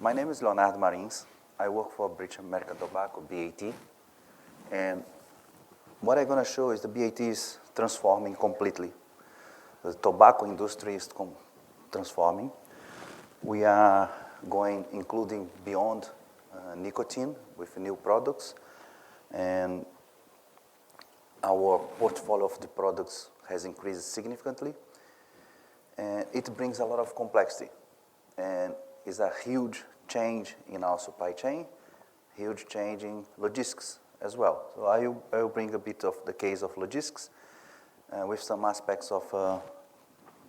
My name is Leonardo Marins. I work for British American Tobacco, BAT. And what I'm going to show is the BAT is transforming completely. The tobacco industry is transforming. We are going, including beyond nicotine with new products. And our portfolio of the products has increased significantly. And it brings a lot of complexity. And it's a huge change in our supply chain, huge change in logistics as well. So I will bring a bit of the case of logistics with some aspects of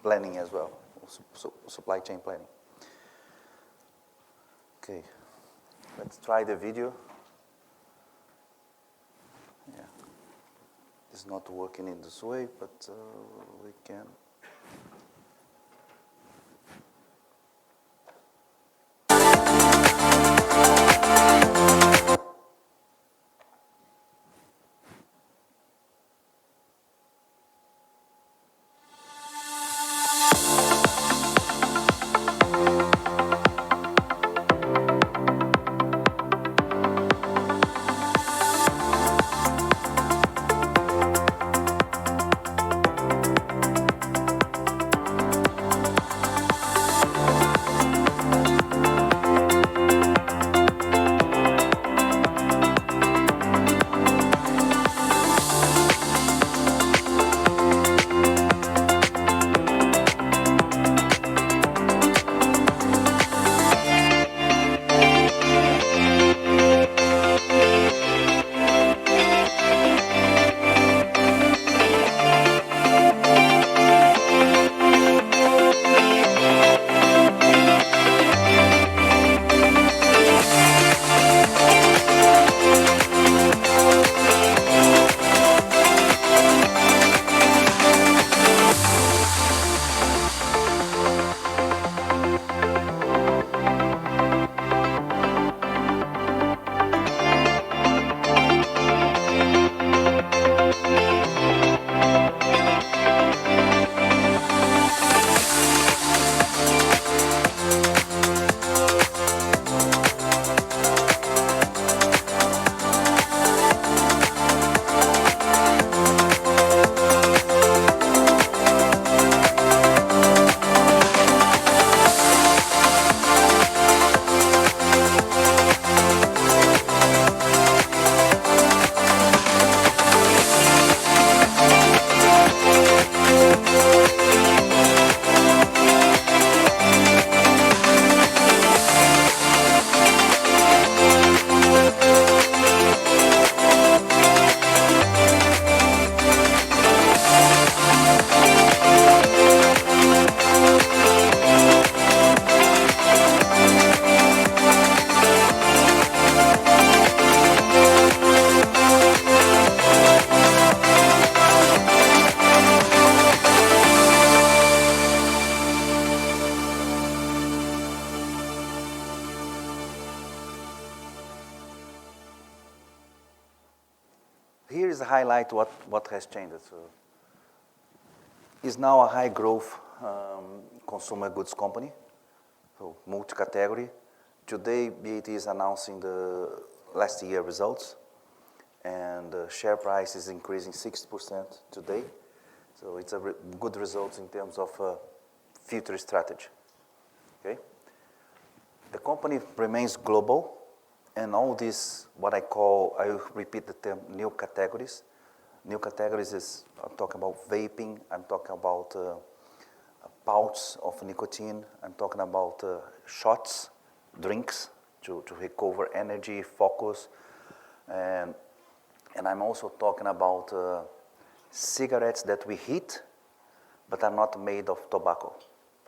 planning as well, supply chain planning. Okay, let's try the video. Yeah, it's not working in this way, but we can. Here is a highlight what has changed. So it's now a high growth consumer goods company, so multi-category. Today, BAT is announcing the last year results, and the share price is increasing 60% today. So it's a good result in terms of future strategy. Okay, the company remains global. And all this, what I will repeat the term, new categories. New categories is, I'm talking about vaping, I'm talking about pouches of nicotine, I'm talking about shots, drinks to recover energy, focus. And I'm also talking about cigarettes that we heat, but are not made of tobacco.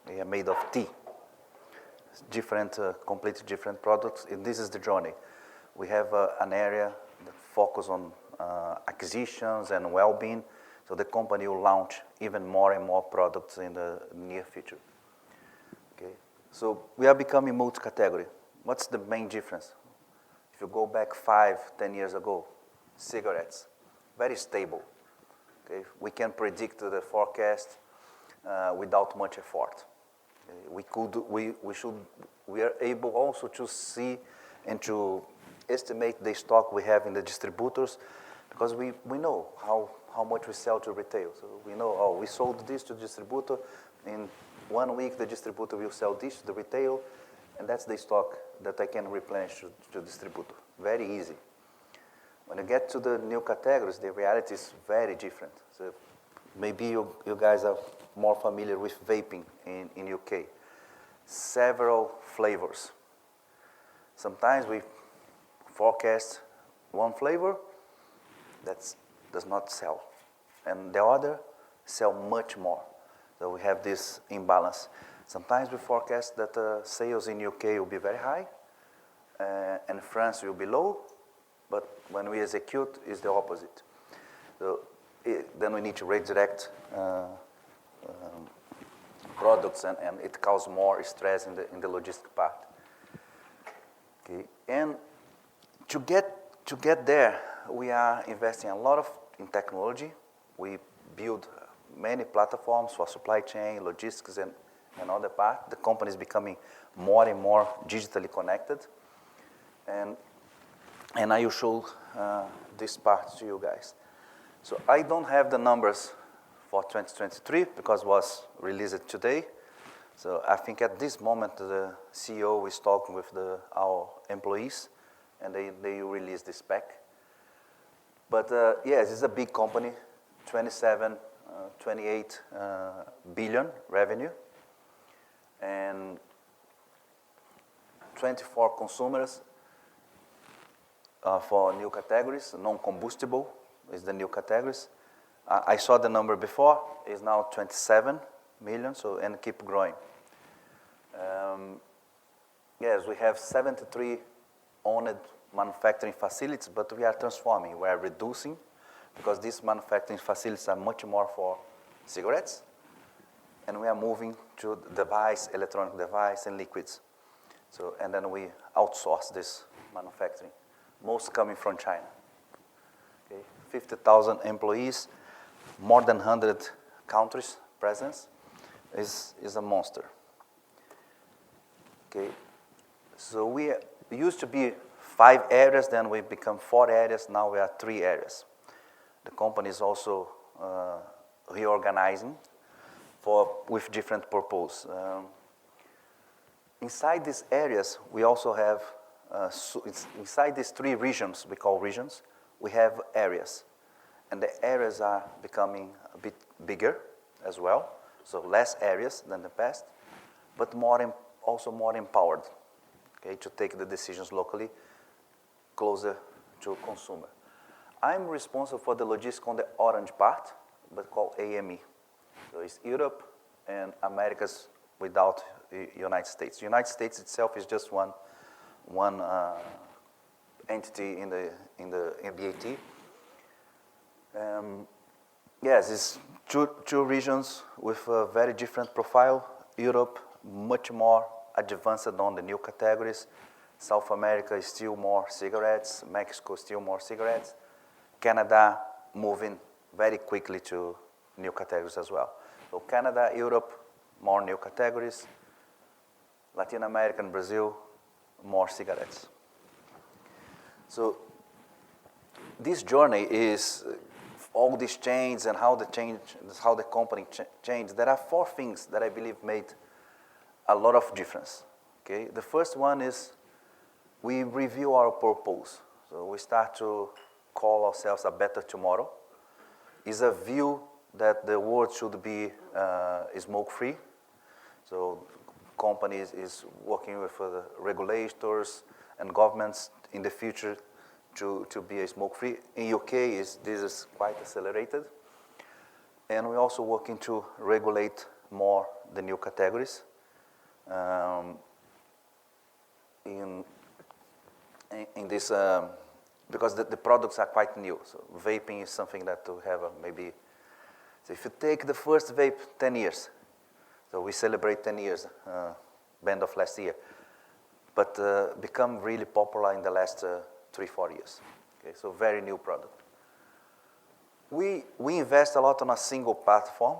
They are made of tea. Different, completely different products, and this is the journey. We have an area that focuses on acquisitions and well-being, so the company will launch even more and more products in the near future. Okay, so we are becoming multi-category. What's the main difference? If you go back 5, 10 years ago, cigarettes, very stable. Okay, we can predict the forecast without much effort. We are able also to see and to estimate the stock we have in the distributors, because we know how much we sell to retail. So we know, oh, we sold this to the distributor. In 1 week, the distributor will sell this to the retail, and that's the stock that I can replenish to distributor. Very easy. When you get to the new categories, the reality is very different. So maybe you guys are more familiar with vaping in UK. Several flavors. Sometimes we forecast one flavor that does not sell, and the other sell much more. So we have this imbalance. Sometimes we forecast that sales in UK will be very high, and France will be low, but when we execute, it's the opposite. So then we need to redirect products, and it causes more stress in the logistic part. Okay, and to get there, we are investing a lot in technology. We build many platforms for supply chain, logistics, and other part. The company is becoming more and more digitally connected, and I will show this part to you guys. So I don't have the numbers for 2023 because it was released today. So I think at this moment the CEO is talking with our employees, and they will release this spec. But yes, it's a big company, 28 billion revenue, and 24 consumers for new categories. Non-combustible is the new categories. I saw the number before. It's now 27 million, so, and keep growing. Yes, we have 73 owned manufacturing facilities, but we are transforming. We are reducing, because these manufacturing facilities are much more for cigarettes, and we are moving to device, electronic device, and liquids. So, and then we outsource this manufacturing, most coming from China. Okay, 50,000 employees, more than 100 countries presence, is a monster. Okay, so we used to be 5 areas, then we become 4 areas, now we are 3 areas. The company is also reorganizing with different purpose. Inside these areas, we also have, inside these 3 regions, we call regions, we have areas. And the areas are becoming a bit bigger as well, so less areas than the past, but also more empowered, okay, to take the decisions locally, closer to consumer. I'm responsible for the logistics on the orange part, but called AME. So it's Europe and Americas without the United States. The United States itself is just one entity in BAT. Yes, it's two regions with a very different profile. Europe, much more advanced on the new categories. South America is still more cigarettes. Mexico still more cigarettes. Canada moving very quickly to new categories as well. So Canada, Europe, more new categories. Latin America and Brazil, more cigarettes. So this journey is all these changes and how the company changed. There are 4 things that I believe made a lot of difference. Okay, the first one is we review our purpose. So we start to call ourselves a better tomorrow. It's a view that the world should be smoke-free. So companies is working with regulators and governments in the future to be a smoke-free. In UK, this is quite accelerated. And we're also working to regulate more the new categories. In this, because the products are quite new. So vaping is something that to have maybe, so if you take the first vape 10 years, so we celebrate 10 years, end of last year, but become really popular in the last 3-4 years. Okay, so very new product. We invest a lot on a single platform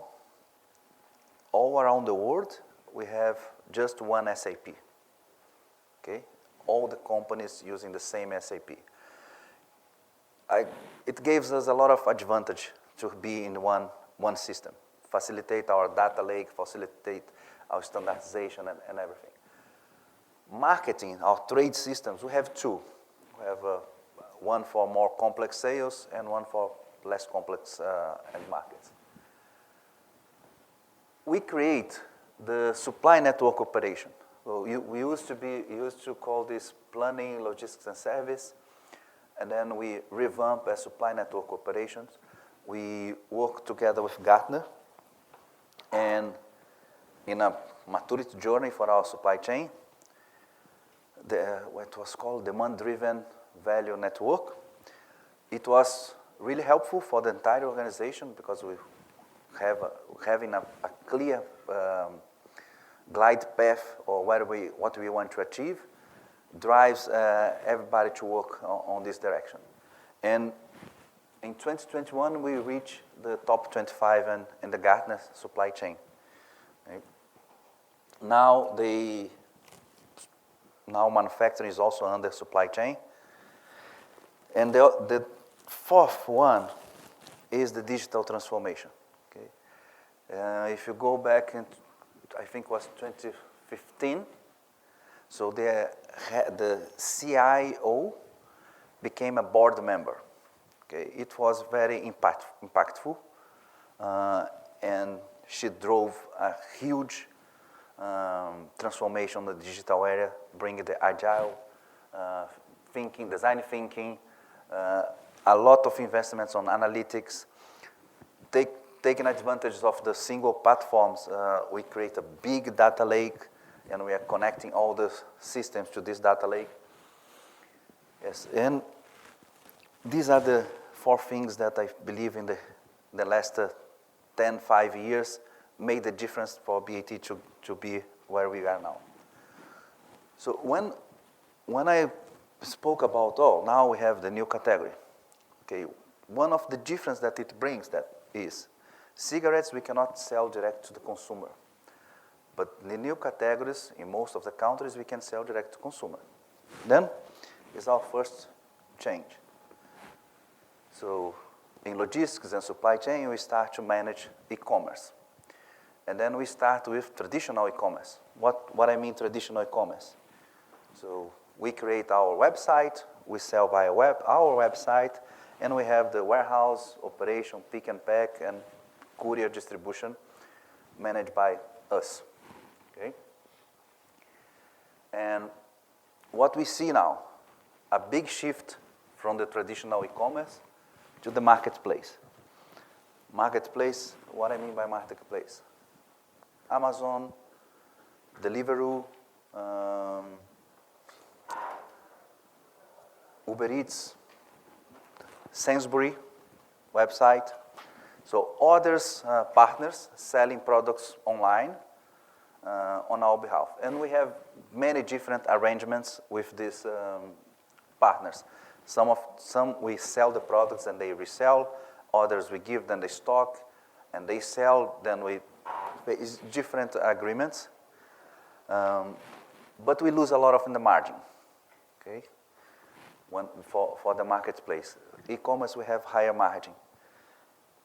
all around the world, we have just one SAP. Okay, all the companies using the same SAP. It gives us a lot of advantage to be in one system, facilitate our data lake, facilitate our standardization and everything. Marketing, our trade systems, we have two. We have one for more complex sales and one for less complex end markets. We create the supply network operation. So we used to call this planning, logistics, and service, and then we revamp as supply network operations. We work together with Gartner, and in a maturity journey for our supply chain, what was called demand-driven value network. It was really helpful for the entire organization because we having a clear glide path or what we want to achieve drives everybody to work on this direction. And in 2021, we reached the top 25 in the Gartner supply chain. Right? Now manufacturing is also under supply chain. And the fourth one is the digital transformation. Okay? If you go back, I think it was 2015, so the CIO became a board member. Okay? It was very impactful, and she drove a huge transformation in the digital area, bringing the agile thinking, design thinking, a lot of investments on analytics, taking advantage of the single platforms. We create a big data lake, and we are connecting all the systems to this data lake. Yes, and these are the four things that I believe in the last 5 years made the difference for BAT to be where we are now. So when I spoke about, now we have the new category. Okay, one of the difference that it brings that is cigarettes we cannot sell direct to the consumer. But the new categories, in most of the countries, we can sell direct to consumer. Then is our first change. So in logistics and supply chain, we start to manage e-commerce. And then we start with traditional e-commerce. What I mean traditional e-commerce? So we create our website, we sell via our website, and we have the warehouse operation, pick and pack, and courier distribution managed by us. Okay? And what we see now, a big shift from the traditional e-commerce to the marketplace. Marketplace, what I mean by marketplace? Amazon, Deliveroo, Uber Eats, Sainsbury website. So others, partners selling products online on our behalf. And we have many different arrangements with these partners. Some we sell the products and they resell. Others we give them the stock and they sell. Then it's different agreements. But we lose a lot in the margin. Okay. For the marketplace. E-commerce, we have higher margin.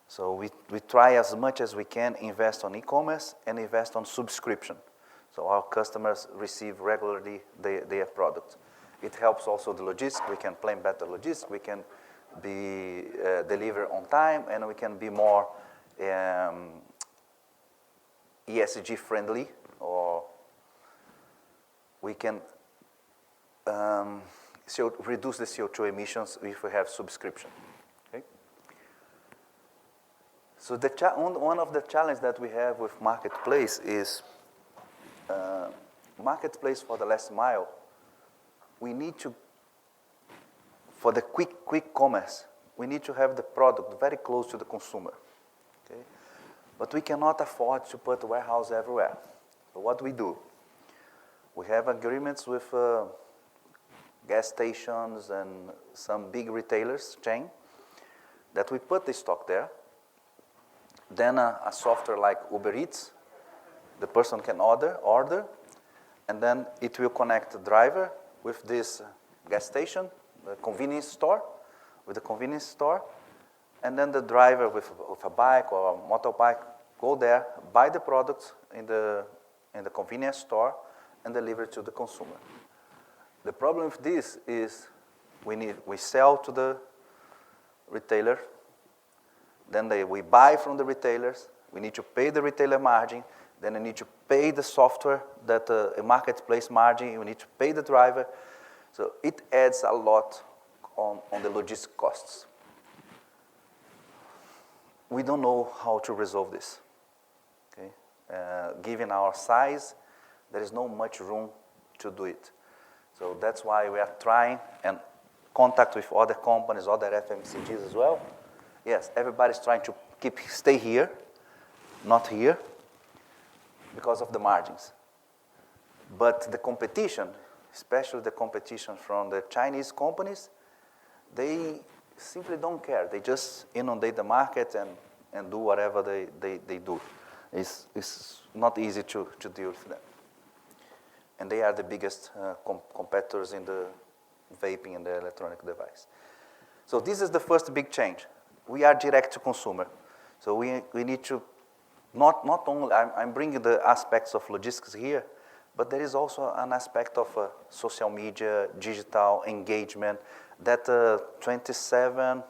So we try as much as we can invest on e-commerce and invest on subscription. So our customers receive regularly their products. It helps also the logistics. We can plan better logistics. We can be deliver on time, and we can be more ESG friendly, or we can reduce the CO2 emissions if we have subscription. Okay? So one of the challenges that we have with marketplace is marketplace for the last mile. We need to, for the quick commerce, we need to have the product very close to the consumer. Okay? But we cannot afford to put a warehouse everywhere. So what we do? We have agreements with gas stations and some big retailers chain that we put the stock there. Then a software like Uber Eats the person can order, and then it will connect the driver with this gas station, the convenience store, and then the driver with a bike or a motorbike go there, buy the products in the convenience store, and deliver it to the consumer. The problem with this is we sell to the retailer, then we buy from the retailers, we need to pay the retailer margin, then we need to pay the software, that a marketplace margin, we need to pay the driver. So it adds a lot on the logistic costs. We don't know how to resolve this. Okay? Given our size, there is no much room to do it. So that's why we are trying and contact with other companies, other FMCGs as well. Yes, everybody's trying to stay here, not here, because of the margins. But the competition, especially the competition from the Chinese companies, they simply don't care. They just inundate the market and do whatever they do. It's not easy to deal with them. And they are the biggest competitors in the vaping and the electronic device. So this is the first big change. We are direct to consumer. So we need to, not only, I'm bringing the aspects of logistics here, but there is also an aspect of social media, digital engagement, that 27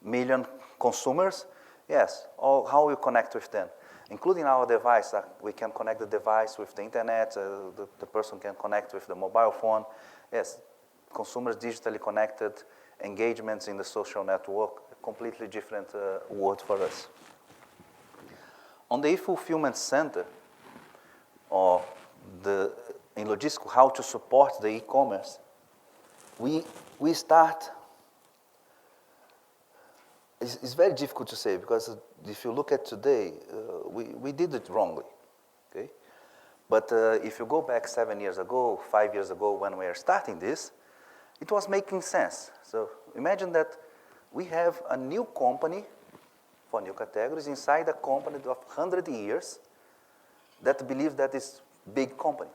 million consumers, yes, how we connect with them, including our device. We can connect the device with the internet, the person can connect with the mobile phone. Yes, consumers digitally connected, engagements in the social network, a completely different world for us. On the e-fulfillment center, or in logistics, how to support the e-commerce, we start, it's very difficult to say, because if you look at today, we did it wrongly, okay? But if you go back 7 years ago, 5 years ago, when we were starting this, it was making sense. So imagine that we have a new company for new categories inside a company of 100 years that believes that is big company,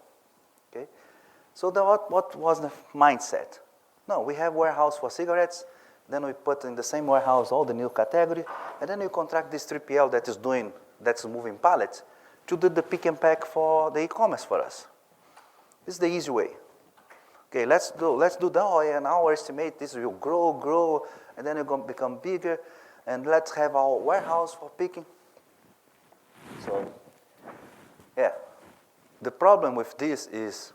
okay? So what was the mindset? No, we have warehouse for cigarettes, then we put in the same warehouse all the new category, and then we contract this 3PL that's moving pallets to do the pick and pack for the e-commerce for us. This is the easy way. Okay, let's do that, and our estimate this will grow, and then it's going to become bigger, and let's have our warehouse for picking. So, yeah. The problem with this is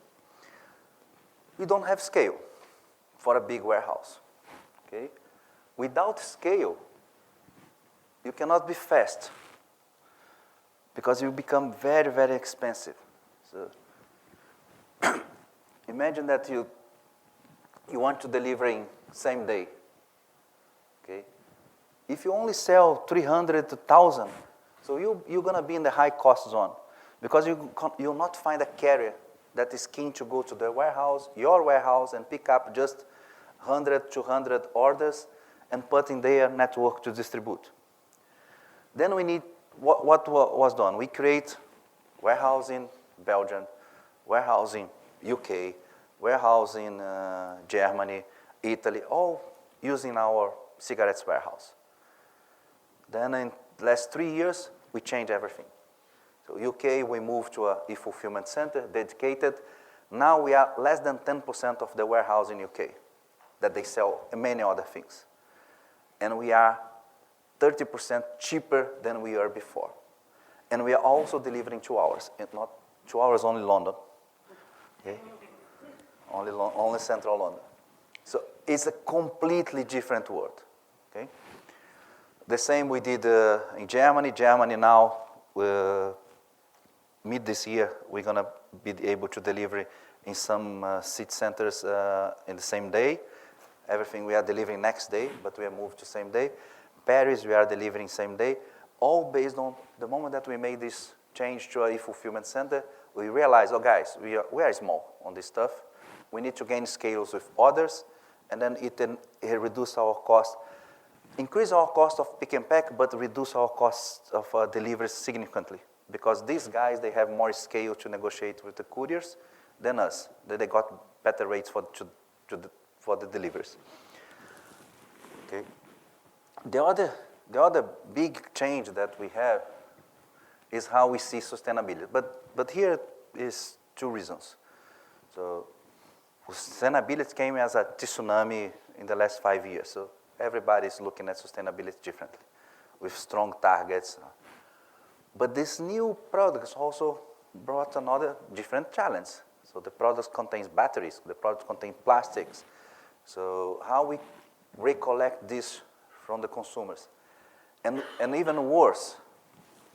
we don't have scale for a big warehouse, okay? Without scale, you cannot be fast, because you become very, very expensive. So imagine that you want to deliver in same day, okay? If you only sell 300 to 1,000, so you're going to be in the high cost zone, because you'll not find a carrier that is keen to go to the warehouse, your warehouse, and pick up just 100, 200 orders and put in their network to distribute. Then we need, what was done? We create warehouse in Belgium, warehouse in UK, warehouse in Germany, Italy, all using our cigarettes warehouse. Then in the last 3 years, we changed everything. So UK, we moved to a e-fulfillment center, dedicated. Now we are less than 10% of the warehouse in UK that they sell many other things. And we are 30% cheaper than we were before. And we are also delivering 2 hours, and not 2 hours only London. Okay? Only central London. So it's a completely different world. Okay? The same we did in Germany. Germany now, mid this year, we're going to be able to deliver in some city centers in the same day. Everything we are delivering next day, but we are moved to same day. Paris, we are delivering same day. All based on the moment that we made this change to a e-fulfillment center, we realized, oh guys, we are small on this stuff. We need to gain scales with others, and then it reduce our cost. Increase our cost of pick and pack, but reduce our cost of delivery significantly. because these guys, they have more scale to negotiate with the couriers than us. They got better rates for the deliveries. Okay. The other big change that we have is how we see sustainability. But here is two reasons. So sustainability came as a tsunami in the last 5 years. So everybody's looking at sustainability differently, with strong targets. But this new products also brought another different challenge. So the products contains batteries, the products contain plastics. So how we recollect this from the consumers? And even worse,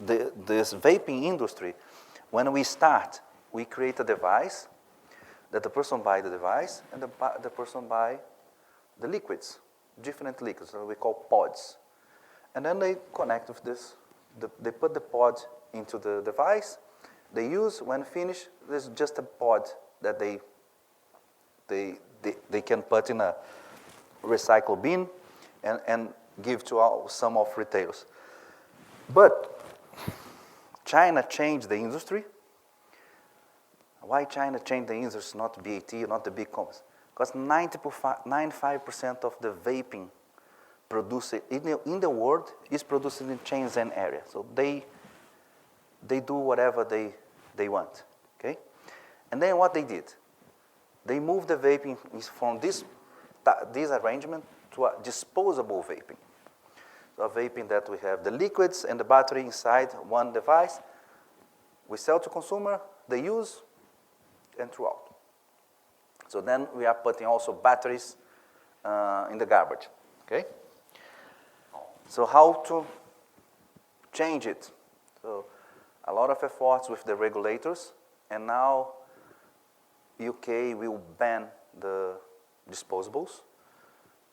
this vaping industry, when we start, we create a device that the person buy the device and the person buy the liquids, different liquids, so we call pods. And then they connect with this. They put the pod into the device. They use, when finished, there's just a pod that they can put in a recycle bin and give to some of retailers. But China changed the industry. Why China changed the industry, not BAT, not the big companies? Because 95% of the vaping produced in the world is produced in the Shenzhen area. So they do whatever they want, okay? And then what they did, they moved the vaping from this arrangement to a disposable vaping. So a vaping that we have the liquids and the battery inside one device. We sell to consumer, they use, and throughout. So then we are putting also batteries in the garbage, okay? So how to change it? So a lot of efforts with the regulators, and now UK will ban the disposables.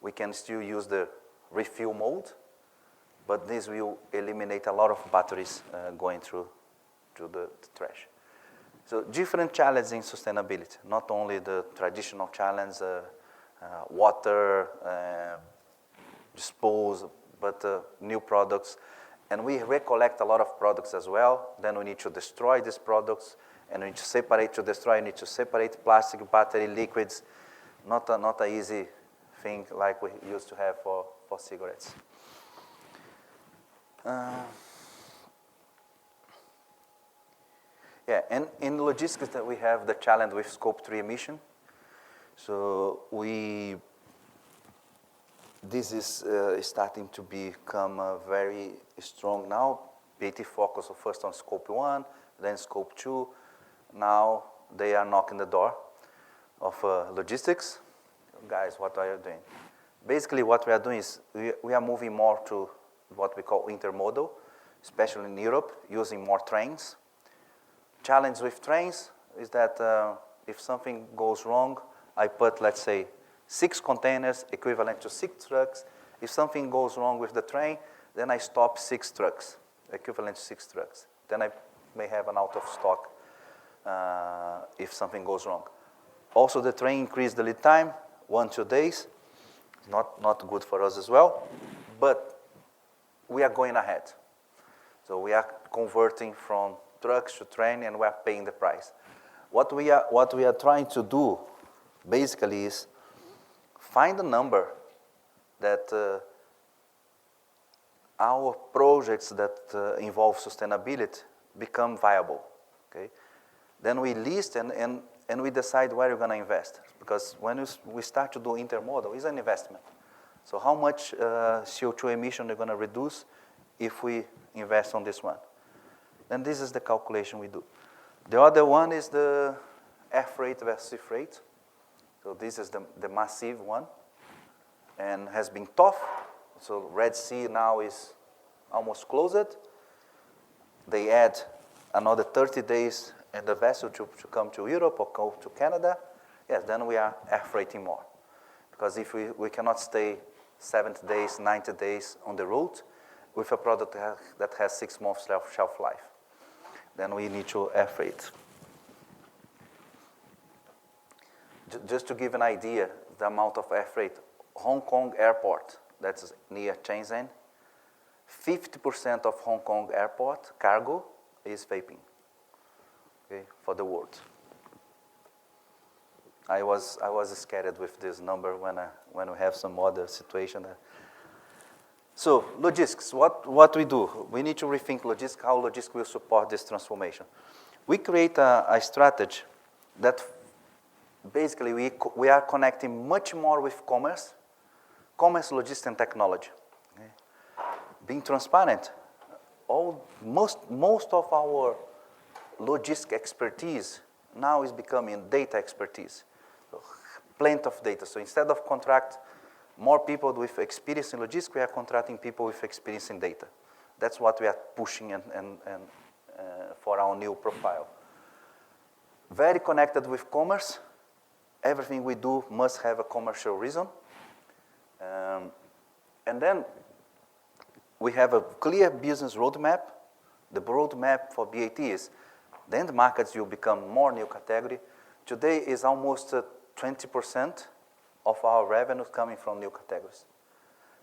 We can still use the refill mode, but this will eliminate a lot of batteries going through the trash. So different challenges in sustainability, not only the traditional challenge, water, dispose, but new products. And we recollect a lot of products as well. Then we need to destroy these products, and we need to separate to destroy. We need to separate plastic, battery, liquids. Not an easy thing like we used to have for cigarettes. Yeah, and in logistics that we have the challenge with Scope 3 emission. So this is starting to become very strong now. BAT focus first on Scope 1, then Scope 2. Now they are knocking the door of logistics. Guys, what are you doing? Basically what we are doing is we are moving more to what we call intermodal, especially in Europe, using more trains. Challenge with trains is that if something goes wrong, I put, let's say, 6 containers equivalent to 6 trucks. If something goes wrong with the train, then I stop 6 trucks, equivalent to 6 trucks. Then I may have an out of stock if something goes wrong. Also, the train increased the lead time, 1-2 days. Not good for us as well, but we are going ahead. So we are converting from trucks to train, and we are paying the price. What we are trying to do, basically, is find a number that our projects that involve sustainability become viable. Okay, then we list and we decide where you're going to invest. Because when we start to do intermodal, it's an investment. So how much CO2 emission they're going to reduce if we invest on this one? And this is the calculation we do. The other one is the air freight versus sea freight. So this is the massive one and has been tough. So Red Sea now is almost closed. They add another 30 days in the vessel to come to Europe or go to Canada. Yes, then we are air freighting more. Because if we cannot stay 70 days, 90 days on the route with a product that has 6 months shelf life, then we need to air freight. Just to give an idea, the amount of air freight, Hong Kong airport, that's near Shenzhen, 50% of Hong Kong airport cargo is vaping, okay, for the world. I was scared with this number when we have some other situation. So logistics, what we do? We need to rethink logistics, how logistics will support this transformation. We create a strategy that basically we are connecting much more with commerce, logistics, and technology. Okay? Being transparent, most of our logistic expertise now is becoming data expertise. So, plenty of data. So instead of contract more people with experience in logistics, we are contracting people with experience in data. That's what we are pushing and for our new profile. Very connected with commerce. Everything we do must have a commercial reason. And then we have a clear business roadmap. The roadmap for BAT is the end markets will become more new category. Today is almost 20% of our revenues coming from new categories.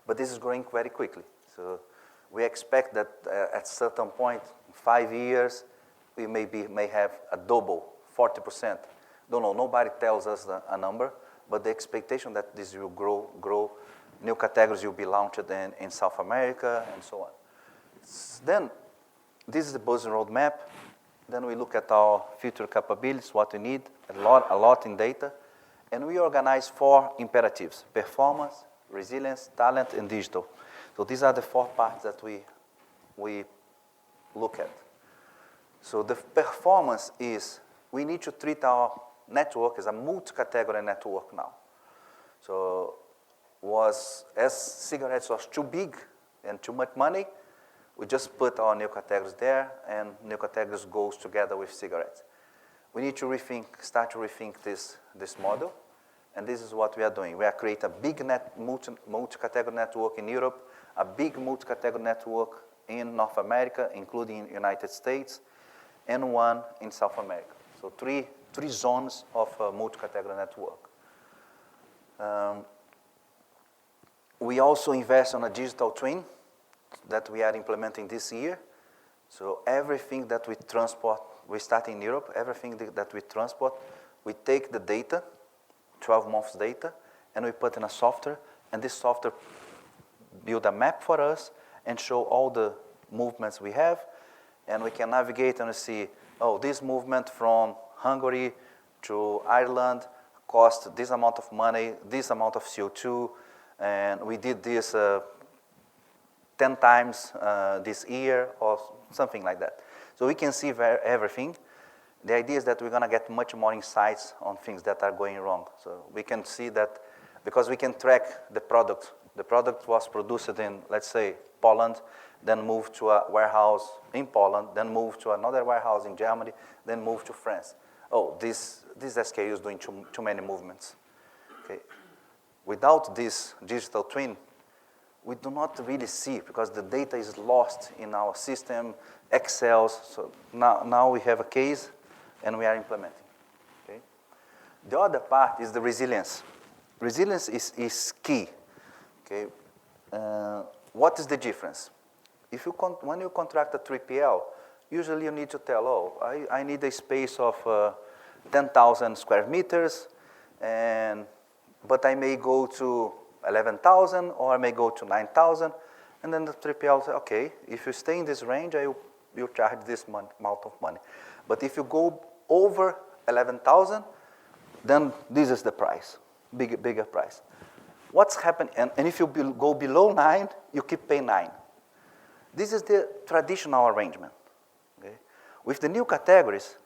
But this is growing very quickly. So we expect that at certain point, 5 years, we may have a double, 40%. Don't know, nobody tells us a number, but the expectation that this will grow, new categories will be launched in South America and so on. Then, this is the business roadmap. Then we look at our future capabilities, what we need, a lot in data. And we organize 4 imperatives: performance, resilience, talent, and digital. So these are the 4 parts that we look at. So the performance is we need to treat our network as a multi-category network now. So as cigarettes was too big and too much money, we just put our new categories there, and new categories goes together with cigarettes. We need to start to rethink this model, and this is what we are doing. We are creating a big multi-category network in Europe, a big multi-category network in North America, including United States, and 1 in South America. So three zones of a multi-category network. We also invest on a digital twin that we are implementing this year. So everything that we transport, we start in Europe, everything that we transport, we take the data, 12 months data, and we put in a software, and this software build a map for us and show all the movements we have, and we can navigate and see, oh, this movement from Hungary to Ireland cost this amount of money, this amount of CO2, and we did this 10 times this year, or something like that. So we can see everything. The idea is that we're going to get much more insights on things that are going wrong. So we can see that because we can track the product. The product was produced in, let's say, Poland, then moved to a warehouse in Poland, then moved to another warehouse in Germany, then moved to France. Oh, this SKU is doing too many movements. Okay. Without this digital twin, we do not really see, because the data is lost in our system, Excel. So now we have a case, and we are implementing. Okay? The other part is the resilience. Resilience is key. Okay? What is the difference? When you contract a 3PL, usually you need to tell, oh, I need a space of 10,000 square meters, but I may go to 11,000, or I may go to 9,000, and then the 3PL says, okay, if you stay in this range, you'll charge this amount of money. But if you go over 11,000, then this is the price, bigger price. What's happened, and if you go below 9, you keep paying 9. This is the traditional arrangement. Okay? With the new categories,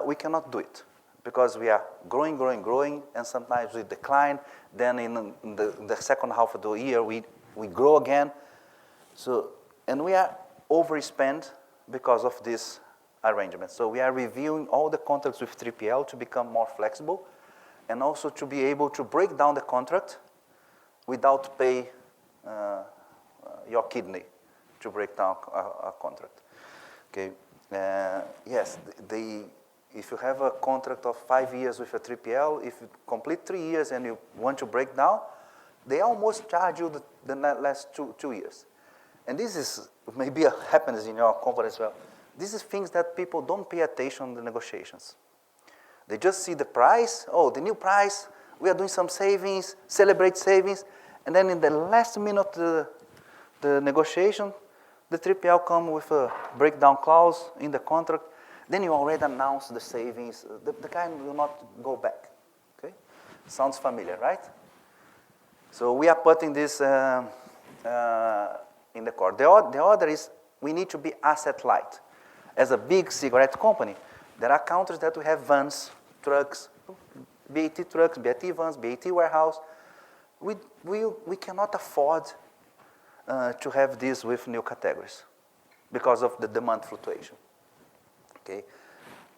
we cannot do it, because we are growing, and sometimes we decline. Then in the second half of the year, we grow again. So, and we are overspent because of this arrangement. So we are reviewing all the contracts with 3PL to become more flexible, and also to be able to break down the contract without pay your kidney to break down a contract. Okay. Yes, if you have a contract of 5 years with a 3PL, if you complete 3 years and you want to break down, they almost charge you the last two years. And this is maybe happens in your company as well. This is things that people don't pay attention in the negotiations. They just see the price, oh, the new price, we are doing some savings, celebrate savings, and then in the last minute of the negotiation, the 3PL come with a breakdown clause in the contract, then you already announce the savings, the guy will not go back, okay? Sounds familiar, right? So we are putting this in the core. The other is we need to be asset light. As a big cigarette company, there are countries that we have vans, trucks, BAT trucks, BAT vans, BAT warehouse. We cannot afford to have this with new categories because of the demand fluctuation. Okay,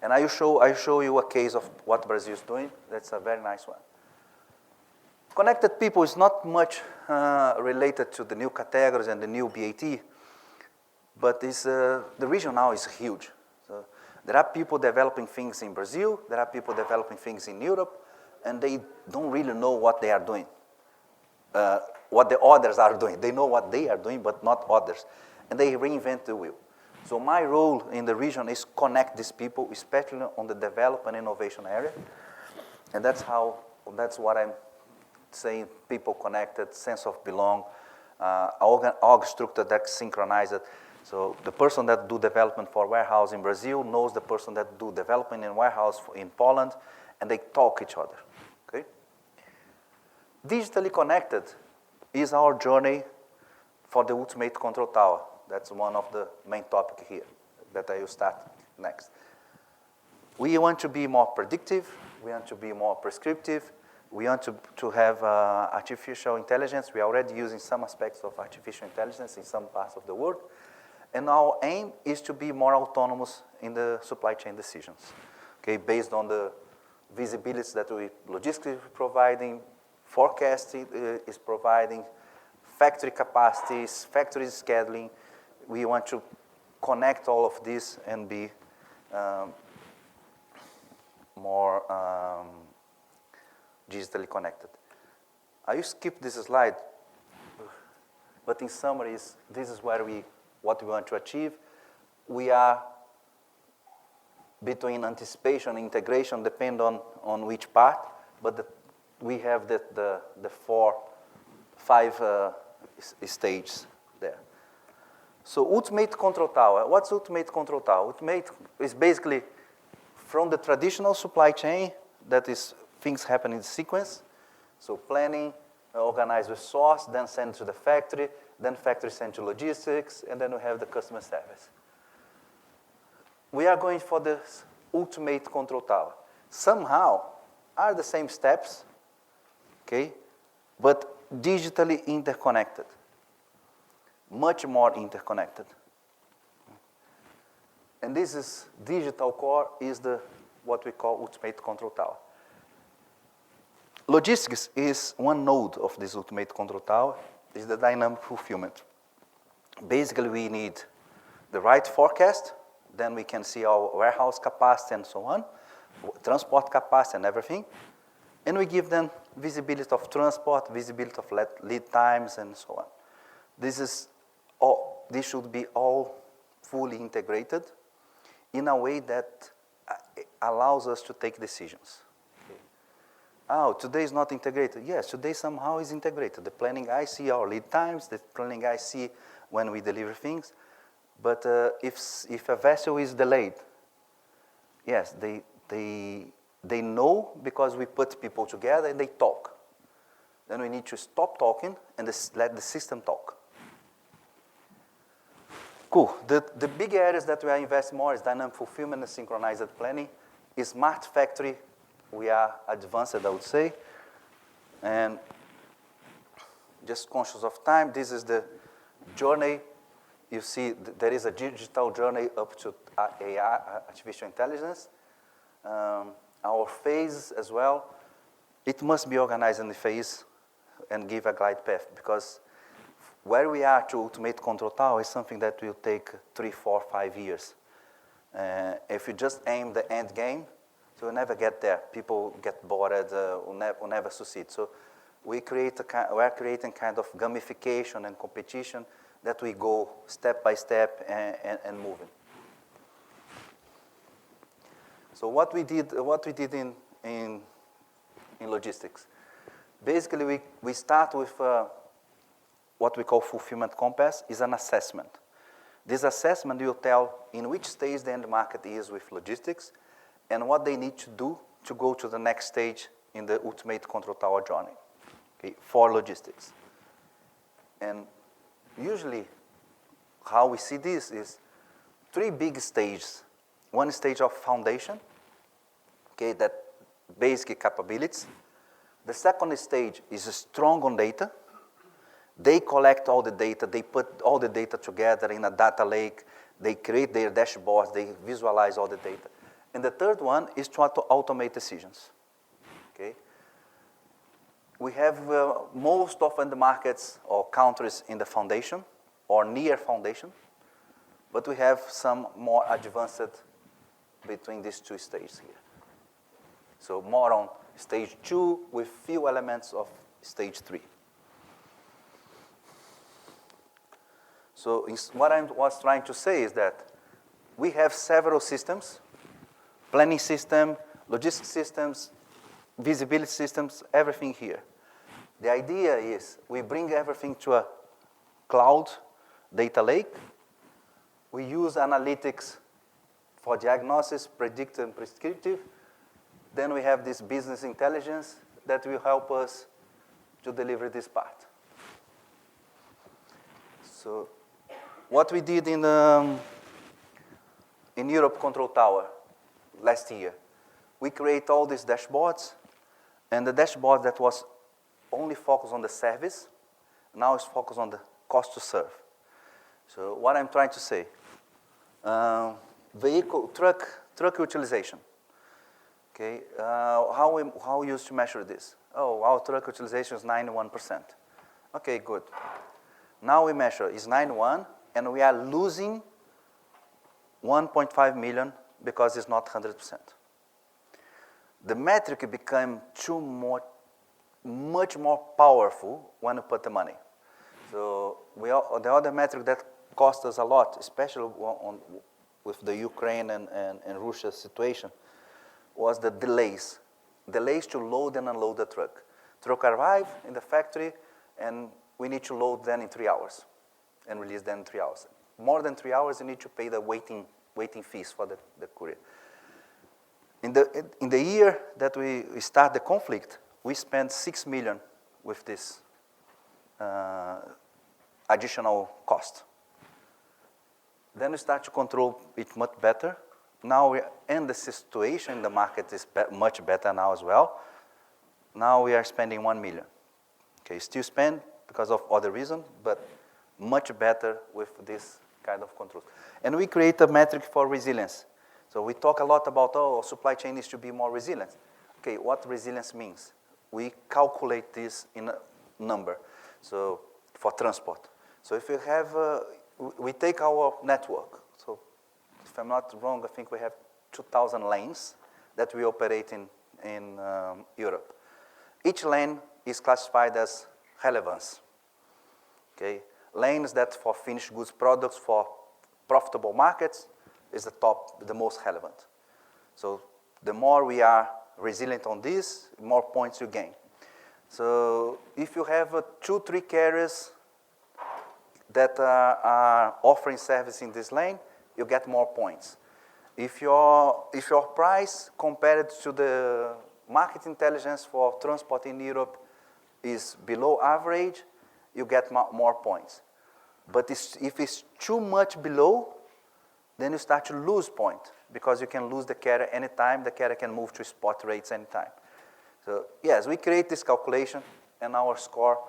and I show you a case of what Brazil is doing. That's a very nice one. Connected people is not much related to the new categories and the new BAT, but the region now is huge. So there are people developing things in Brazil, there are people developing things in Europe, and they don't really know what they are doing, what the others are doing. They know what they are doing, but not others. And they reinvent the wheel. So my role in the region is connect these people, especially on the development and innovation area. And that's what I'm saying, people connected, sense of belong, org structure that's synchronized. So the person that do development for warehouse in Brazil knows the person that do development in warehouse in Poland, and they talk each other, okay? Digitally connected is our journey for the ultimate control tower. That's one of the main topics here that I will start next. We want to be more predictive. We want to be more prescriptive. We want to have artificial intelligence. We are already using some aspects of artificial intelligence in some parts of the world. And our aim is to be more autonomous in the supply chain decisions, okay, based on the visibility that logistics is providing, forecasting is providing, factory capacities, factory scheduling. We want to connect all of this and be more digitally connected. I will skip this slide, but in summary, this is what we want to achieve. We are between anticipation and integration, depend on which part, but we have the 5 stages there. So ultimate control tower. What's ultimate control tower? Ultimate is basically from the traditional supply chain, that is things happen in sequence. So planning, organized with source, then send to the factory, then factory send to logistics, and then we have the customer service. We are going for this ultimate control tower. Somehow are the same steps, okay, but digitally interconnected. Much more interconnected. And this is digital core is what we call ultimate control tower. Logistics is one node of this ultimate control tower, is the dynamic fulfillment. Basically, we need the right forecast, then we can see our warehouse capacity and so on, transport capacity and everything, and we give them visibility of transport, visibility of lead times, and so on. This should be all fully integrated in a way that allows us to take decisions. Okay. Oh, today is not integrated. Yes, today somehow is integrated. The planning I see our lead times, the planning I see when we deliver things. But if a vessel is delayed, yes, they know because we put people together and they talk. Then we need to stop talking and let the system talk. Cool. The big areas that we are investing more is dynamic fulfillment and synchronized planning. Smart factory, we are advanced, I would say. And just conscious of time, this is the journey. You see there is a digital journey up to AI, artificial intelligence. Our phase as well, it must be organized in the phase and give a glide path, because where we are to ultimate control tower is something that will take 3, 4, 5 years. If you just aim the end game, so you'll never get there. People get bored, will never succeed. So we are creating kind of gamification and competition that we go step by step and moving. So what we did in logistics, basically we start with what we call fulfillment compass, is an assessment. This assessment will tell in which stage the end market is with logistics and what they need to do to go to the next stage in the ultimate control tower journey, okay, for logistics. And usually how we see this is 3 big stages. One stage of foundation, okay, that basic capabilities. The second stage is strong on data. They collect all the data, they put all the data together in a data lake, they create their dashboards, they visualize all the data. And the third one is to automate decisions, okay? We have most often the markets or countries in the foundation or near foundation, but we have some more advanced between these 2 stages here. So more on stage 2 with few elements of stage 3. So what I was trying to say is that we have several systems, planning system, logistics systems, visibility systems, everything here. The idea is we bring everything to a cloud data lake. We use analytics for diagnosis, predictive and prescriptive. Then we have this business intelligence that will help us to deliver this part. So what we did in Europe Control Tower last year, we create all these dashboards, and the dashboard that was only focused on the service, now is focused on the cost to serve. So what I'm trying to say, truck utilization. Okay, how we used to measure this? Oh, our truck utilization is 91%. Okay, good. Now we measure is 91, and we are losing 1.5 million because it's not 100%. The metric became much more powerful when you put the money. So the other metric that cost us a lot, especially with the Ukraine and Russia situation, was the delays. Delays to load and unload the truck. Truck arrive in the factory, and we need to load them in 3 hours and release them in 3 hours. More than 3 hours, you need to pay the waiting fees for the courier. In the year that we start the conflict, we spent 6 million with this additional cost. Then we start to control it much better. Now the situation in the market is much better now as well. Now we are spending 1 million. Okay, still spend because of other reasons, but much better with this kind of control. And we create a metric for resilience. So we talk a lot about, supply chain needs to be more resilient. Okay, what resilience means? We calculate this in a number, so for transport. So if you have, we take our network. So if I'm not wrong, I think we have 2,000 lanes that we operate in Europe. Each lane is classified as relevance. Okay, lanes that for finished goods products for profitable markets is the most relevant. So the more we are resilient on this, more points you gain. So if you have 2-3 carriers that are offering service in this lane, you get more points. If your price compared to the market intelligence for transport in Europe is below average, you get more points. But if it's too much below, then you start to lose points because you can lose the carrier anytime. The carrier can move to spot rates anytime. So yes, we create this calculation, and our score,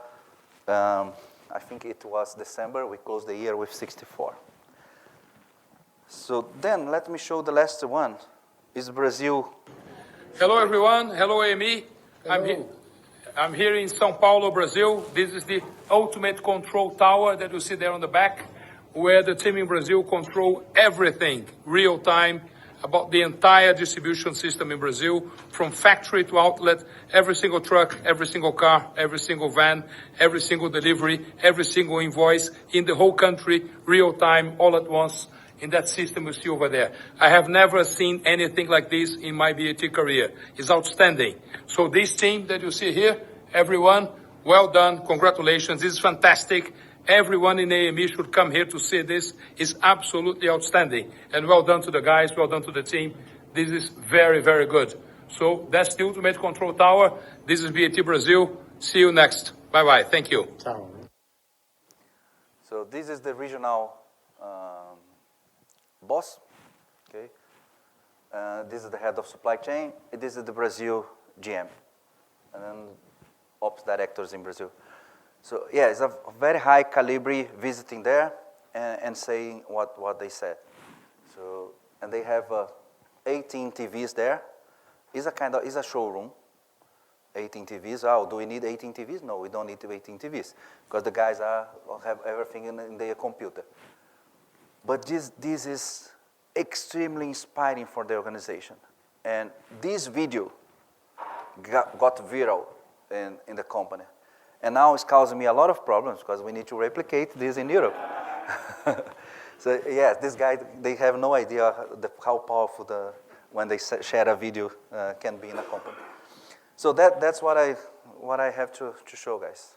I think it was December, we closed the year with 64. So then let me show the last one, is Brazil. Hello everyone, hello Amy. I'm here in São Paulo, Brazil. This is the ultimate control tower that you see there on the back, where the team in Brazil control everything, real time, about the entire distribution system in Brazil, from factory to outlet, every single truck, every single car, every single van, every single delivery, every single invoice in the whole country, real time, all at once, in that system you see over there. I have never seen anything like this in my BAT career. It's outstanding. So this team that you see here, everyone, well done, congratulations, this is fantastic. Everyone in AME should come here to see this. It's absolutely outstanding. And well done to the guys, well done to the team. This is very, very good. So that's the Ultimate Control Tower. This is BAT Brazil. See you next. Bye-bye. Thank you. Ciao. So this is the regional boss, okay? This is the head of supply chain. This is the Brazil GM, and then ops directors in Brazil. So yeah, it's a very high caliber visiting there and saying what they said. So, and they have 18 TVs there. It's a showroom. 18 TVs. Oh, do we need 18 TVs? No, we don't need 18 TVs because the guys have everything in their computer. But this is extremely inspiring for the organization. And this video got viral in the company. And now it's causing me a lot of problems because we need to replicate this in Europe. So yeah, this guy, they have no idea how powerful when they share a video can be in a company. So that's what I have to show, guys.